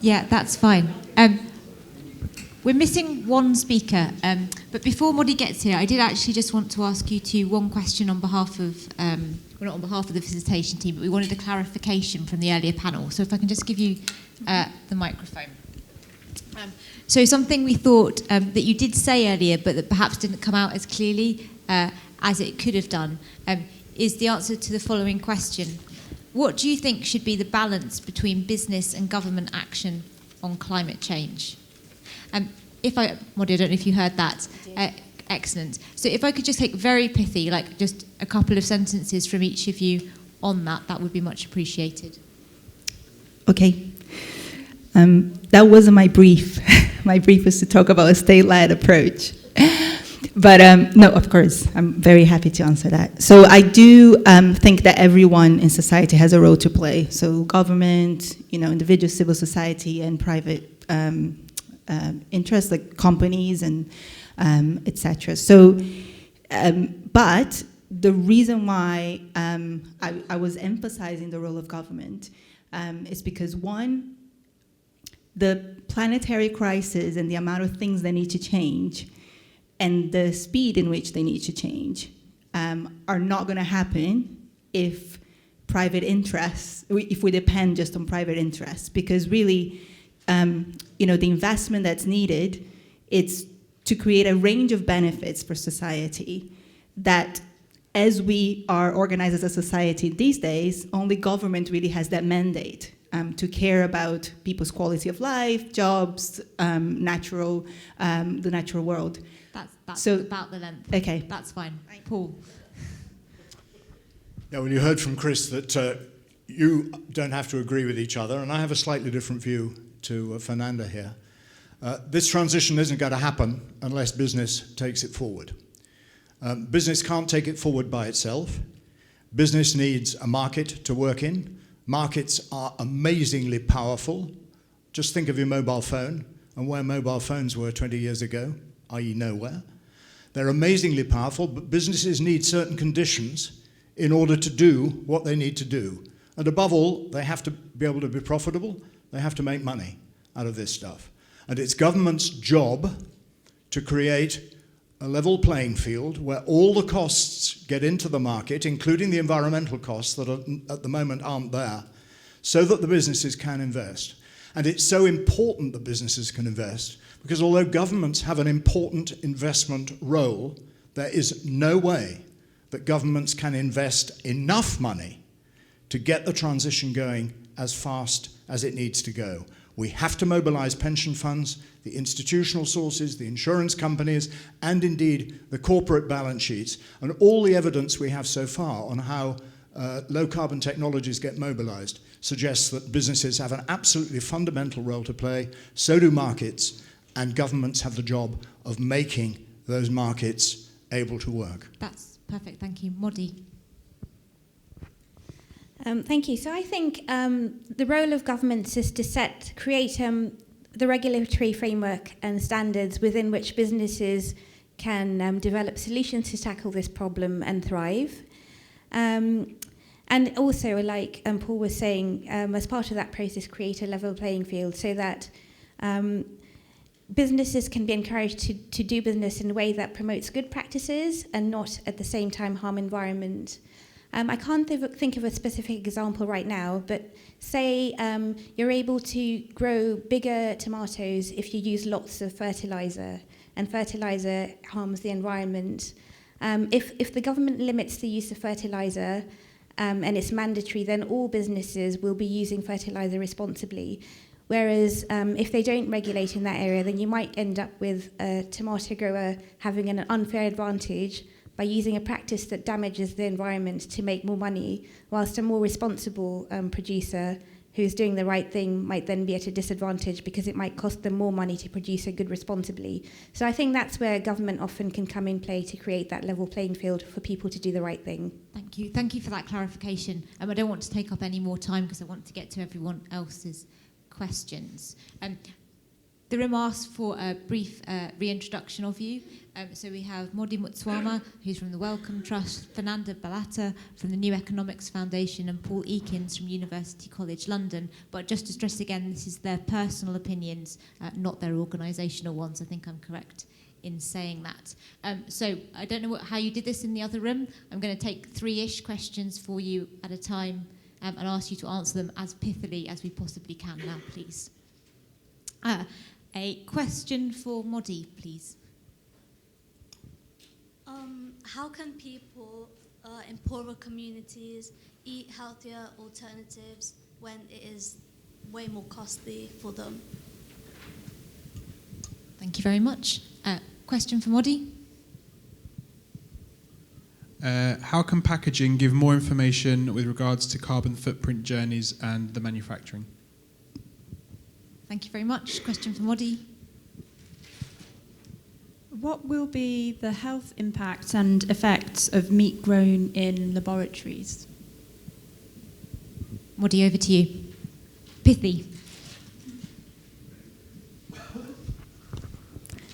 Yeah, that's fine. We're missing one speaker, but before Modi gets here, I did actually just want to ask you one question on behalf of, well, not on behalf of the facilitation team, but we wanted a clarification from the earlier panel. So if I can just give you the microphone. So something we thought that you did say earlier, but that perhaps didn't come out as clearly as it could have done, is the answer to the following question. What do you think should be the balance between business and government action on climate change? Modi, I don't know if you heard that. Excellent. So if I could just take very pithy, like just a couple of sentences from each of you on that, that would be much appreciated. Okay. That wasn't my brief. My brief was to talk about a state-led approach. But no, of course, I'm very happy to answer that. So I do think that everyone in society has a role to play. So government, individual civil society and private interests like companies and etc. So, but the reason why I was emphasizing the role of government is because one, the planetary crisis and the amount of things that need to change and the speed in which they need to change are not going to happen if private interests, if we depend just on private interests, because really, the investment that's needed, it's to create a range of benefits for society that, as we are organized as a society these days, only government really has that mandate to care about people's quality of life, jobs, the natural world. That's so, about the length. Okay. That's fine. Paul. Yeah, well, you heard from Chris that you don't have to agree with each other, and I have a slightly different view to Fernanda here. This transition isn't going to happen unless business takes it forward. Business can't take it forward by itself. Business needs a market to work in. Markets are amazingly powerful. Just think of your mobile phone and where mobile phones were 20 years ago, i.e. nowhere. They're amazingly powerful, but businesses need certain conditions in order to do what they need to do. And above all, they have to be able to be profitable. They have to make money out of this stuff. And it's government's job to create a level playing field where all the costs get into the market, including the environmental costs that at the moment aren't there, so that the businesses can invest. And it's so important that businesses can invest because although governments have an important investment role, there is no way that governments can invest enough money to get the transition going as fast as it needs to go. We have to mobilize pension funds, the institutional sources, the insurance companies, and indeed the corporate balance sheets. And all the evidence we have so far on how low-carbon technologies get mobilized suggests that businesses have an absolutely fundamental role to play, so do markets, and governments have the job of making those markets able to work. That's perfect, thank you. Modi. Thank you. So I think the role of governments is to create the regulatory framework and standards within which businesses can develop solutions to tackle this problem and thrive. And also, like Paul was saying, as part of that process, create a level playing field so that businesses can be encouraged to do business in a way that promotes good practices and not at the same time harm environment. I can't think of a specific example right now, but say you're able to grow bigger tomatoes if you use lots of fertilizer, and fertilizer harms the environment. If the government limits the use of fertilizer and it's mandatory, then all businesses will be using fertilizer responsibly. Whereas if they don't regulate in that area, then you might end up with a tomato grower having an unfair advantage by using a practice that damages the environment to make more money, whilst a more responsible producer who's doing the right thing might then be at a disadvantage because it might cost them more money to produce a good responsibly. So I think that's where government often can come in play to create that level playing field for people to do the right thing. Thank you. Thank you for that clarification. I don't want to take up any more time because I want to get to everyone else's questions. The room asked for a brief reintroduction of you. So we have Mwatsama, who's from the Wellcome Trust, Fernanda Balata from the New Economics Foundation, and Paul Elkins from University College London. But just to stress again, this is their personal opinions, not their organisational ones. I think I'm correct in saying that. So I don't know how you did this in the other room. I'm going to take 3-ish questions for you at a time and ask you to answer them as pithily as we possibly can now, please. A question for Modi, please. How can people in poorer communities eat healthier alternatives when it is way more costly for them? Thank you very much. Question for Modi. How can packaging give more information with regards to carbon footprint journeys and the manufacturing? Thank you very much. Question for Modi. What will be the health impacts and effects of meat grown in laboratories? Modi, over to you. Pithy.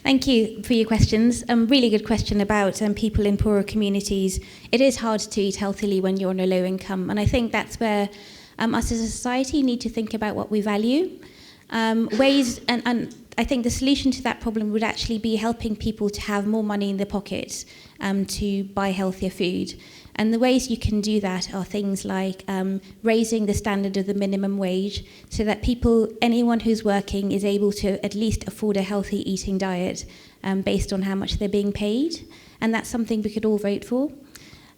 Thank you for your questions. Really good question about people in poorer communities. It is hard to eat healthily when you're on a low income, and I think that's where us as a society need to think about what we value. Ways, and I think the solution to that problem would actually be helping people to have more money in their pockets to buy healthier food. And the ways you can do that are things like raising the standard of the minimum wage so that anyone who's working is able to at least afford a healthy eating diet based on how much they're being paid. And that's something we could all vote for.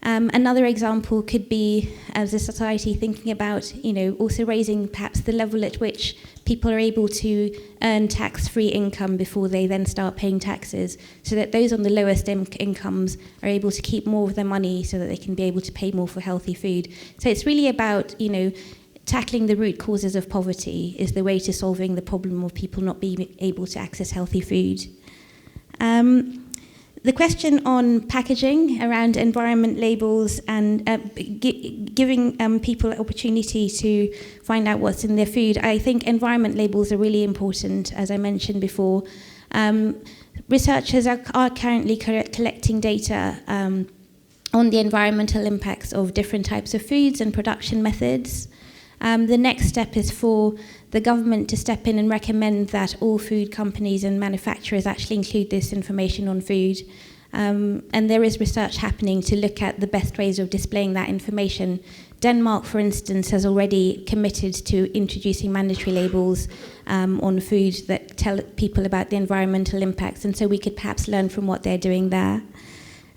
Another example could be, as a society, thinking about, also raising perhaps the level at which people are able to earn tax-free income before they then start paying taxes, so that those on the lowest incomes are able to keep more of their money so that they can be able to pay more for healthy food. So it's really about, tackling the root causes of poverty is the way to solving the problem of people not being able to access healthy food. The question on packaging around environment labels and giving people an opportunity to find out what's in their food, I think environment labels are really important, as I mentioned before. Researchers are currently collecting data on the environmental impacts of different types of foods and production methods. The next step is for the government to step in and recommend that all food companies and manufacturers actually include this information on food. And there is research happening to look at the best ways of displaying that information. Denmark, for instance, has already committed to introducing mandatory labels on food that tell people about the environmental impacts, and so we could perhaps learn from what they're doing there.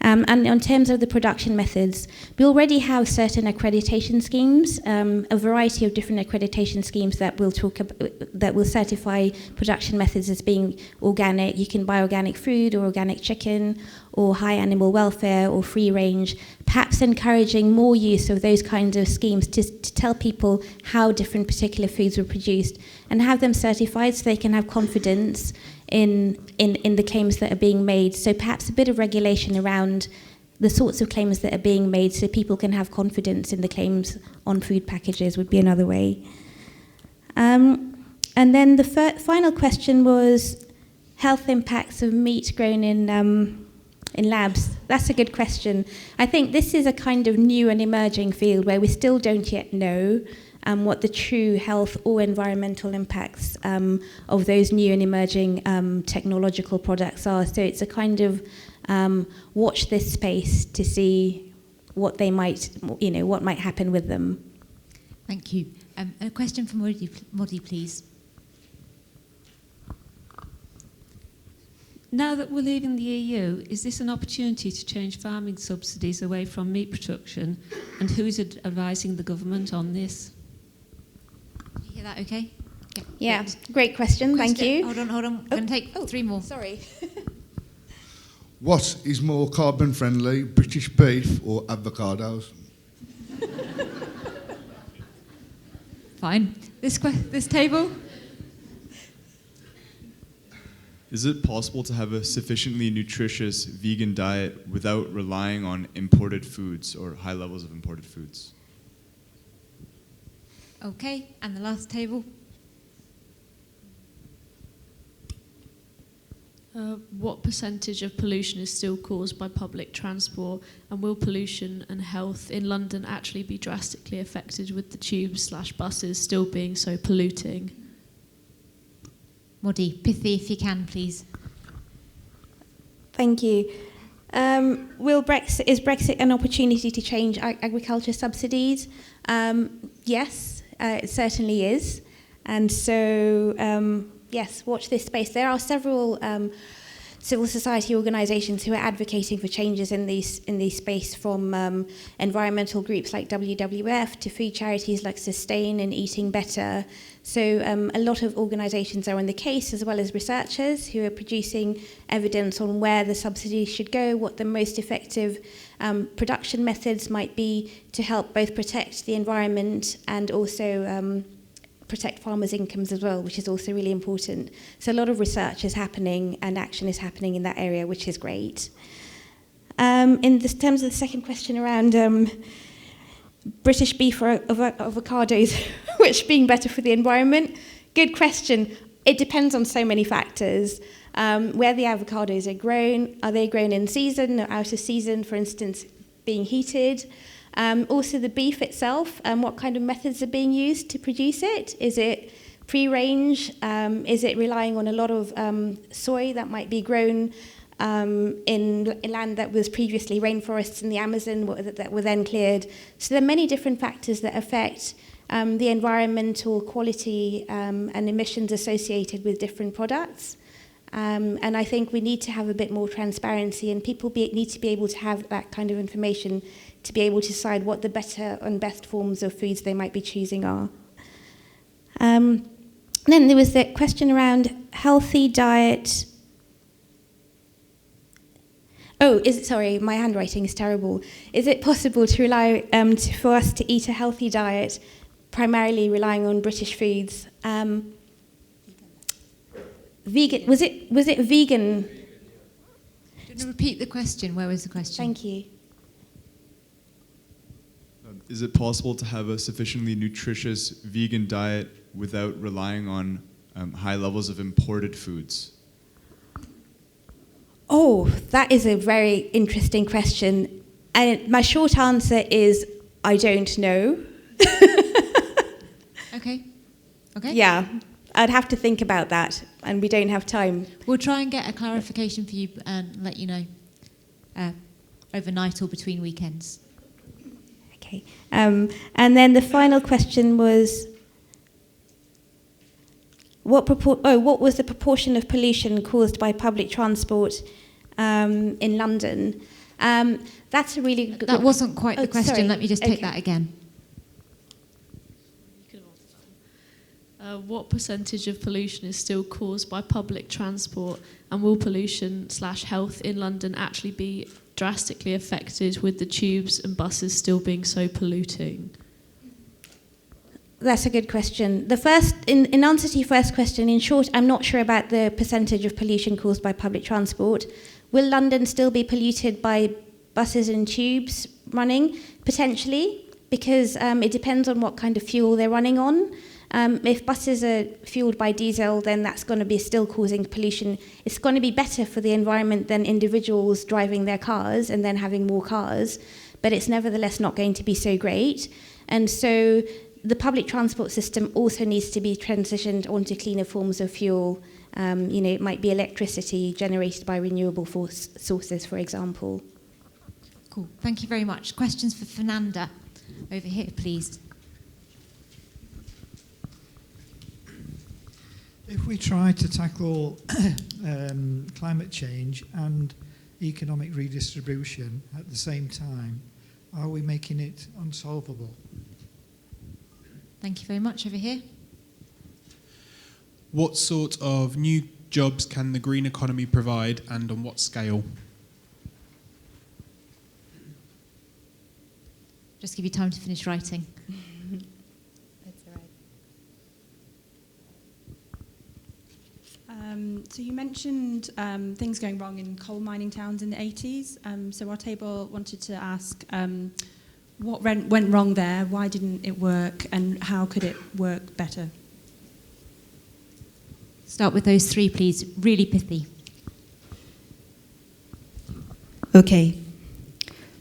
And in terms of the production methods, we already have certain accreditation schemes, a variety of different accreditation schemes that will certify production methods as being organic. You can buy organic food or organic chicken or high animal welfare or free range, perhaps encouraging more use of those kinds of schemes to tell people how different particular foods were produced and have them certified so they can have confidence in the claims that are being made. So perhaps a bit of regulation around the sorts of claims that are being made so people can have confidence in the claims on food packages would be another way. And then the final question was health impacts of meat grown in labs. That's a good question. I think this is a kind of new and emerging field where we still don't yet know what the true health or environmental impacts of those new and emerging technological products are. So it's a kind of watch this space to see what they might, what might happen with them. Thank you. A question for Modi, please. Now that we're leaving the EU, is this an opportunity to change farming subsidies away from meat production? And who is advising the government on this? Did you hear that okay? Yeah, great question. Thank you. Hold on. I'm going to take 3 more. Sorry. What is more carbon friendly, British beef or avocados? Fine. This table? Is it possible to have a sufficiently nutritious vegan diet without relying on imported foods or high levels of imported foods? Okay, and the last table? What percentage of pollution is still caused by public transport, and will pollution and health in London actually be drastically affected with the tubes/buses still being so polluting? Modi, pithy if you can, please. Thank you. Is Brexit an opportunity to change agriculture subsidies? Yes, it certainly is. And so, yes, watch this space. There are several civil society organisations who are advocating for changes in these space, from environmental groups like WWF to food charities like Sustain and Eating Better. So a lot of organisations are on the case, as well as researchers who are producing evidence on where the subsidies should go, what the most effective production methods might be to help both protect the environment and also protect farmers' incomes as well, which is also really important. So a lot of research is happening and action is happening in that area, which is great. In terms of the second question around British beef or avocados, which being better for the environment, good question. It depends on so many factors. Where the avocados are they grown in season or out of season, for instance, being heated? Also the beef itself, what kind of methods are being used to produce it? Is it free-range? Is it relying on a lot of soy that might be grown in land that was previously rainforests in the Amazon that were then cleared? So there are many different factors that affect the environmental quality and emissions associated with different products. And I think we need to have a bit more transparency, and people need to be able to have that kind of information to be able to decide what the better and best forms of foods they might be choosing are. Then there was the question around healthy diet. Sorry, my handwriting is terrible. Is it possible to rely for us to eat a healthy diet, primarily relying on British foods? Vegan. Was it vegan? Do you want to repeat the question? Where was the question? Thank you. Is it possible to have a sufficiently nutritious vegan diet without relying on high levels of imported foods? Oh, that is a very interesting question. And my short answer is I don't know. Okay. Yeah, I'd have to think about that, and we don't have time. We'll try and get a clarification for you and let you know overnight or between weekends. Okay. And then the final question was, what was the proportion of pollution caused by public transport in London? That's a really good... That wasn't quite the question. Sorry. Let me just take that again. What percentage of pollution is still caused by public transport, and will pollution/health in London actually be drastically affected with the tubes and buses still being so polluting? That's a good question. In answer to your first question, in short, I'm not sure about the percentage of pollution caused by public transport. Will London still be polluted by buses and tubes running? Potentially, because it depends on what kind of fuel they're running on. If buses are fueled by diesel, then that's going to be still causing pollution. It's going to be better for the environment than individuals driving their cars and then having more cars, but it's nevertheless not going to be so great. And so the public transport system also needs to be transitioned onto cleaner forms of fuel. It might be electricity generated by renewable sources, for example. Cool. Thank you very much. Questions for Fernanda? Over here, please. If we try to tackle climate change and economic redistribution at the same time, are we making it unsolvable? Thank you very much. Over here. What sort of new jobs can the green economy provide, and on what scale? Just give you time to finish writing. That's all right. So you mentioned things going wrong in coal mining towns in the 80s. So our table wanted to ask what went wrong there, why didn't it work, and how could it work better? Start with those three, please. Really pithy. Okay.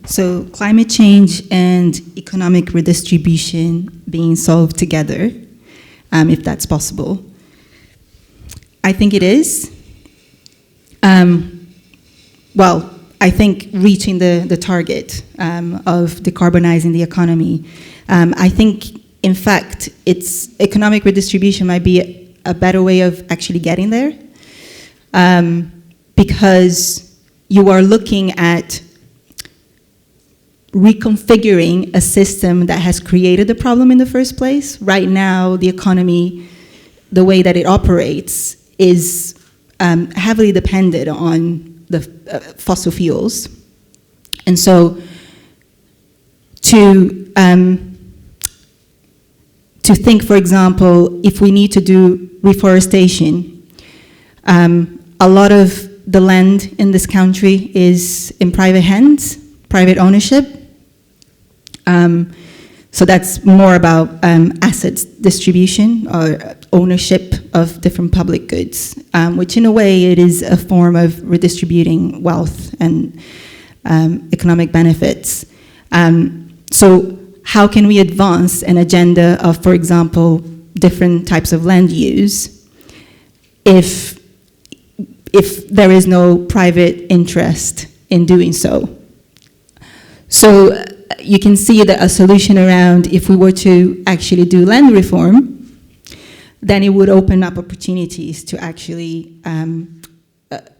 So climate change and economic redistribution being solved together, if that's possible. I think it is. Well, I think reaching the target of decarbonizing the economy. I think, in fact, economic redistribution might be a better way of actually getting there, because you are looking at reconfiguring a system that has created the problem in the first place. Right now, the economy, the way that it operates, is heavily dependent on the fossil fuels. And so to think, for example, if we need to do reforestation, a lot of the land in this country is in private hands, private ownership. So that's more about assets distribution or ownership of different public goods, which in a way it is a form of redistributing wealth and economic benefits. So how can we advance an agenda of, for example, different types of land use if there is no private interest in doing so? So you can see that a solution around, if we were to actually do land reform, then it would open up opportunities to actually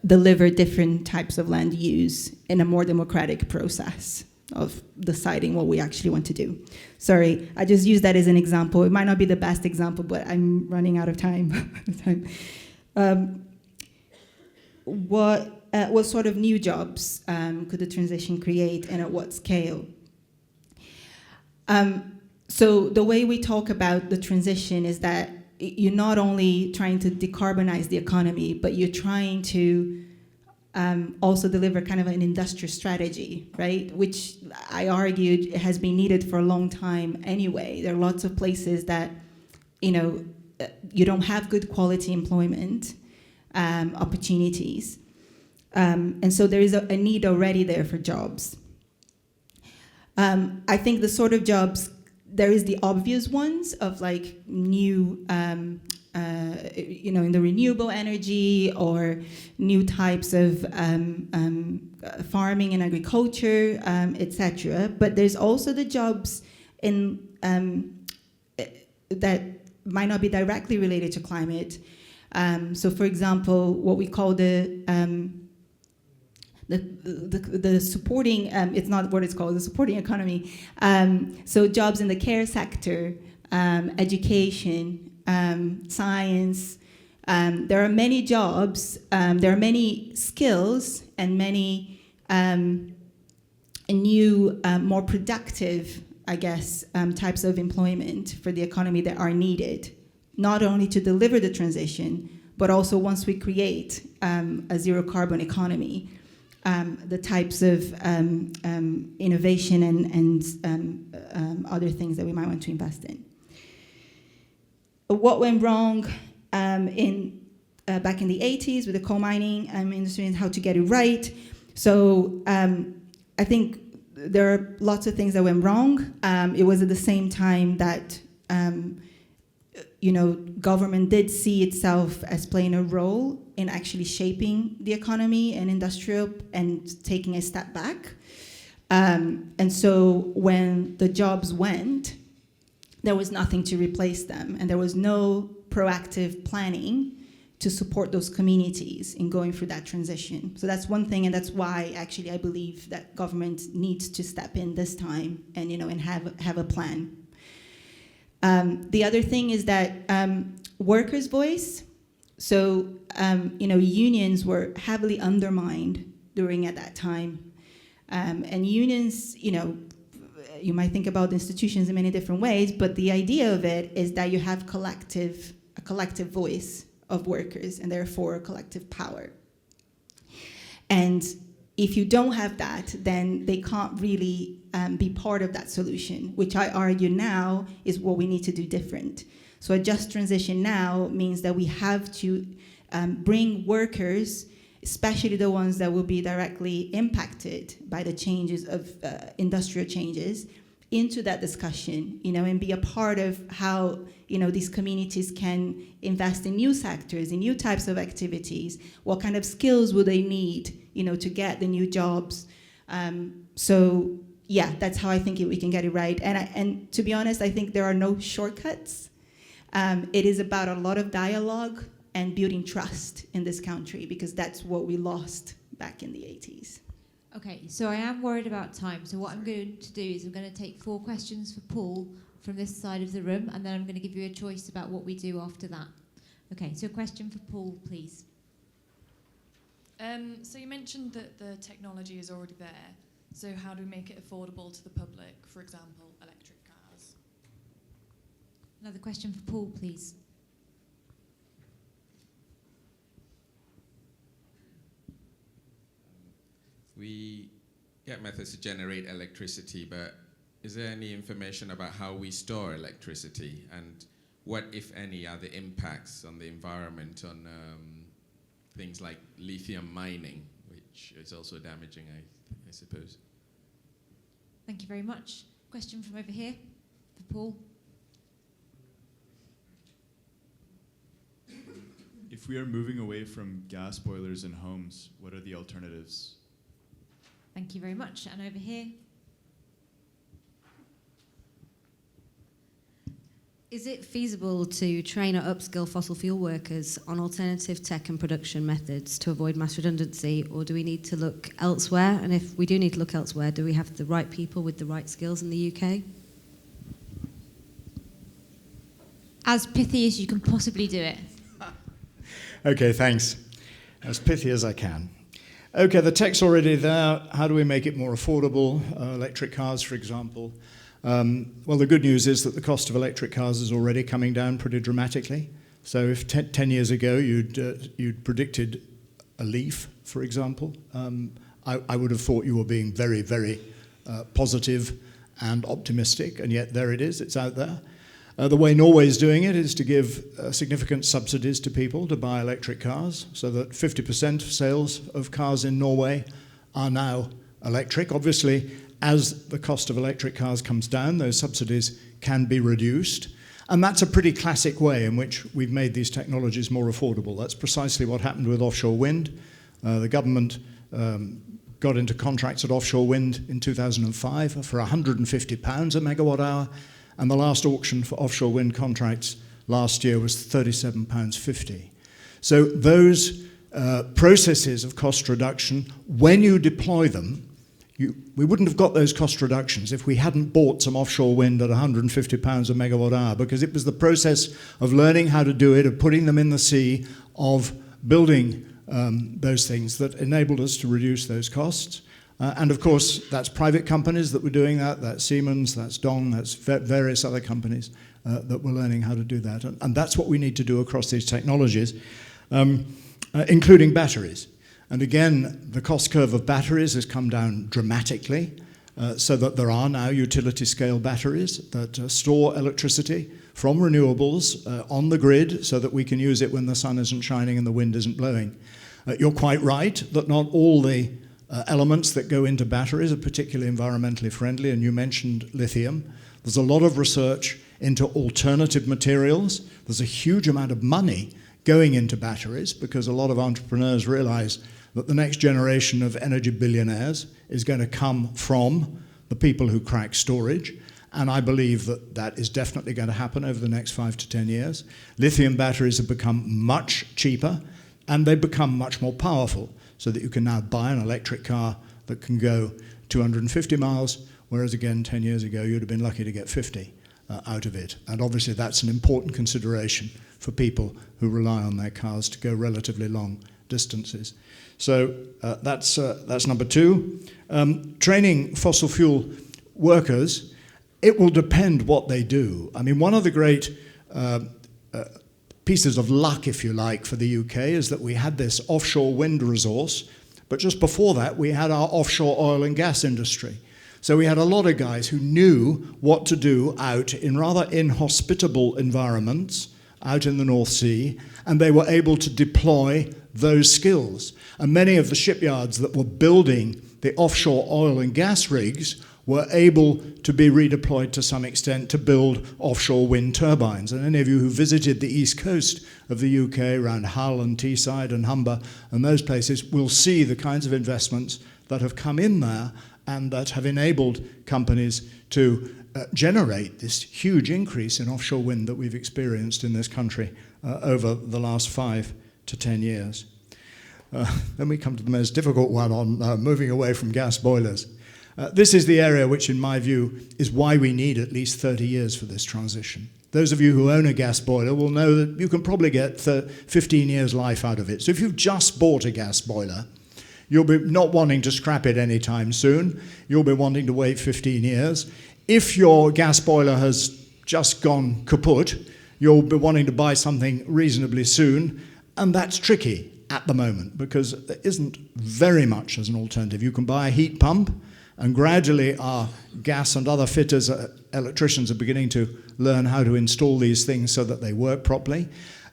deliver different types of land use in a more democratic process of deciding what we actually want to do. Sorry, I just used that as an example. It might not be the best example, but I'm running out of time. What sort of new jobs could the transition create, and at what scale? So the way we talk about the transition is that you're not only trying to decarbonize the economy, but you're trying to also deliver kind of an industrial strategy, right? Which I argued has been needed for a long time anyway. There are lots of places that, you don't have good quality employment opportunities. And so there is a need already there for jobs. I think the sort of jobs, there is the obvious ones of like new, in the renewable energy or new types of farming and agriculture, etc. But there's also the jobs in that might not be directly related to climate. So, for example, what we call the supporting, it's not what it's called, the supporting economy. So jobs in the care sector, education, science. There are many jobs, there are many skills and many new, more productive, I guess, types of employment for the economy that are needed, not only to deliver the transition, but also once we create a zero carbon economy, the types of innovation and other things that we might want to invest in. What went wrong back in the 80s with the coal mining industry and how to get it right. So I think there are lots of things that went wrong. It was at the same time that government did see itself as playing a role in actually shaping the economy and industrial and taking a step back. And so when the jobs went, there was nothing to replace them, and there was no proactive planning to support those communities in going through that transition. So that's one thing, and that's why actually I believe that government needs to step in this time and and have a plan. The other thing is that workers' voice. So unions were heavily undermined at that time, and unions, you might think about institutions in many different ways, but the idea of it is that you have a collective voice of workers, and therefore a collective power. And if you don't have that, then they can't really be part of that solution, which I argue now is what we need to do different. So a just transition now means that we have to bring workers especially the ones that will be directly impacted by the changes of industrial changes, into that discussion, and be a part of how, these communities can invest in new sectors, in new types of activities. What kind of skills will they need, to get the new jobs? So yeah, that's how I think we can get it right. And to be honest, I think there are no shortcuts. It is about a lot of dialogue and building trust in this country, because that's what we lost back in the 80s. Okay, so I am worried about time. So what I'm going to do is I'm going to take 4 questions for Paul from this side of the room, and then I'm going to give you a choice about what we do after that. Okay, so a question for Paul, please. So you mentioned that the technology is already there. So how do we make it affordable to the public? For example, electric cars. Another question for Paul, please. We get methods to generate electricity, but is there any information about how we store electricity, and what, if any, are the impacts on the environment on things like lithium mining, which is also damaging, I suppose? Thank you very much. Question from over here for Paul. If we are moving away from gas boilers in homes, what are the alternatives? Thank you very much. And over here. Is it feasible to train or upskill fossil fuel workers on alternative tech and production methods to avoid mass redundancy, or do we need to look elsewhere? And if we do need to look elsewhere, do we have the right people with the right skills in the UK? As pithy as you can possibly do it. Okay, thanks. As pithy as I can. Okay, the tech's already there. How do we make it more affordable? Electric cars, for example. Well, the good news is that the cost of electric cars is already coming down pretty dramatically. So if 10 years ago you'd predicted a Leaf, for example, I would have thought you were being very, very positive and optimistic, and yet there it is, it's out there. The way Norway's doing it is to give significant subsidies to people to buy electric cars, so that 50% of sales of cars in Norway are now electric. Obviously, as the cost of electric cars comes down, those subsidies can be reduced. And that's a pretty classic way in which we've made these technologies more affordable. That's precisely what happened with offshore wind. The government got into contracts at offshore wind in 2005 for £150 a megawatt hour. And the last auction for offshore wind contracts last year was £37.50. So those processes of cost reduction, when you deploy them, we wouldn't have got those cost reductions if we hadn't bought some offshore wind at £150 a megawatt hour, because it was the process of learning how to do it, of putting them in the sea, of building those things that enabled us to reduce those costs. And of course, that's private companies that were doing that. That's Siemens, that's Dong, that's various other companies that were learning how to do that. And that's what we need to do across these technologies, including batteries. And again, the cost curve of batteries has come down dramatically, so that there are now utility-scale batteries that store electricity from renewables on the grid so that we can use it when the sun isn't shining and the wind isn't blowing. You're quite right that not all the elements that go into batteries are particularly environmentally friendly, and you mentioned lithium. There's a lot of research into alternative materials. There's a huge amount of money going into batteries because a lot of entrepreneurs realize that the next generation of energy billionaires is going to come from the people who crack storage, and I believe that that is definitely going to happen over the next 5 to 10 years. Lithium batteries have become much cheaper, and they've become much more powerful, so that you can now buy an electric car that can go 250 miles, whereas again 10 years ago you'd have been lucky to get 50 out of it. And obviously that's an important consideration for people who rely on their cars to go relatively long distances. So that's number 2. Training fossil fuel workers, it will depend what they do. I mean, one of the great pieces of luck, if you like, for the UK is that we had this offshore wind resource, but just before that we had our offshore oil and gas industry. So we had a lot of guys who knew what to do out in rather inhospitable environments out in the North Sea, and they were able to deploy those skills. And many of the shipyards that were building the offshore oil and gas rigs were able to be redeployed to some extent to build offshore wind turbines. And any of you who visited the east coast of the UK, around Hull and Teesside and Humber and those places, will see the kinds of investments that have come in there and that have enabled companies to generate this huge increase in offshore wind that we've experienced in this country over the last 5 to 10 years. Then we come to the most difficult one on moving away from gas boilers. This is the area which, in my view, is why we need at least 30 years for this transition. Those of you who own a gas boiler will know that you can probably get 15 years life out of it. So if you've just bought a gas boiler, you'll be not wanting to scrap it anytime soon. You'll be wanting to wait 15 years. If your gas boiler has just gone kaput, you'll be wanting to buy something reasonably soon, and that's tricky at the moment because there isn't very much as an alternative. You can buy a heat pump, and gradually our gas and other fitters, electricians are beginning to learn how to install these things so that they work properly.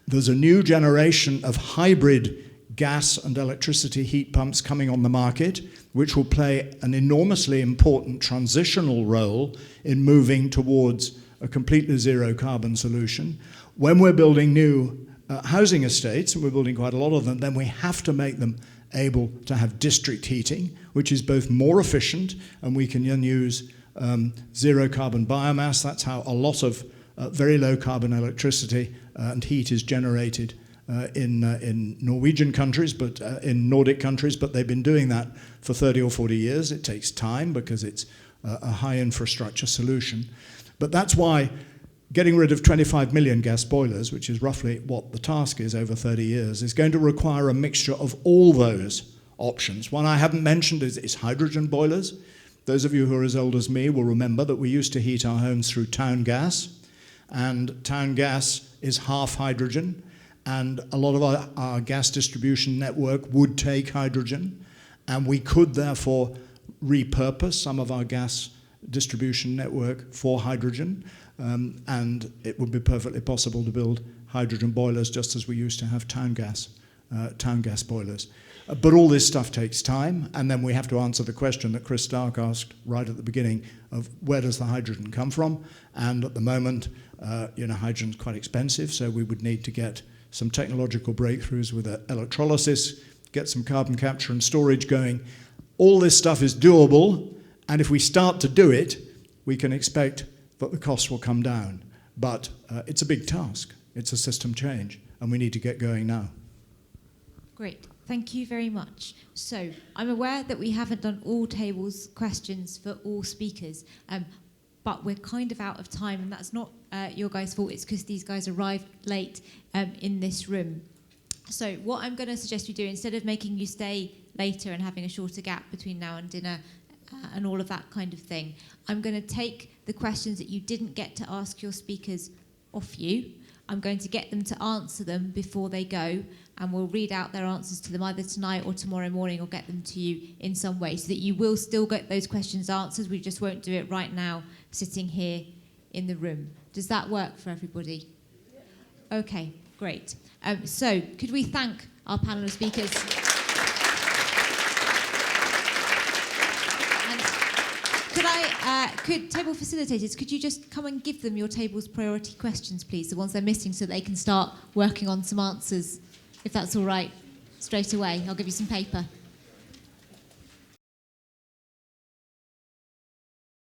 There's a new generation of hybrid gas and electricity heat pumps coming on the market, which will play an enormously important transitional role in moving towards a completely zero carbon solution. When we're building new housing estates, and we're building quite a lot of them, then we have to make them able to have district heating, which is both more efficient, and we can then use zero carbon biomass. That's how a lot of very low carbon electricity and heat is generated in Norwegian countries, but in Nordic countries, but they've been doing that for 30 or 40 years. It takes time because it's a high infrastructure solution. But that's why getting rid of 25 million gas boilers, which is roughly what the task is over 30 years, is going to require a mixture of all those options. One I haven't mentioned is hydrogen boilers. Those of you who are as old as me will remember that we used to heat our homes through town gas, and town gas is half hydrogen, and a lot of our gas distribution network would take hydrogen, and we could therefore repurpose some of our gas distribution network for hydrogen, and it would be perfectly possible to build hydrogen boilers just as we used to have town gas boilers. But all this stuff takes time, and then we have to answer the question that Chris Stark asked right at the beginning of where does the hydrogen come from? And at the moment, hydrogen's quite expensive, so we would need to get some technological breakthroughs with electrolysis, get some carbon capture and storage going. All this stuff is doable, and if we start to do it, we can expect that the costs will come down. But it's a big task. It's a system change, and we need to get going now. Great. Thank you very much. So I'm aware that we haven't done all tables questions for all speakers, but we're kind of out of time, and that's not your guys' fault. It's because these guys arrived late in this room. So what I'm going to suggest we do, instead of making you stay later and having a shorter gap between now and dinner and all of that kind of thing, I'm going to take the questions that you didn't get to ask your speakers off you. I'm going to get them to answer them before they go, and we'll read out their answers to them either tonight or tomorrow morning, or get them to you in some way, so that you will still get those questions answered. We just won't do it right now sitting here in the room. Does that work for everybody? Okay, great. So could we thank our panel of speakers? Could table facilitators, could you just come and give them your table's priority questions, please, the ones they're missing, so they can start working on some answers, if that's all right, straight away. I'll give you some paper.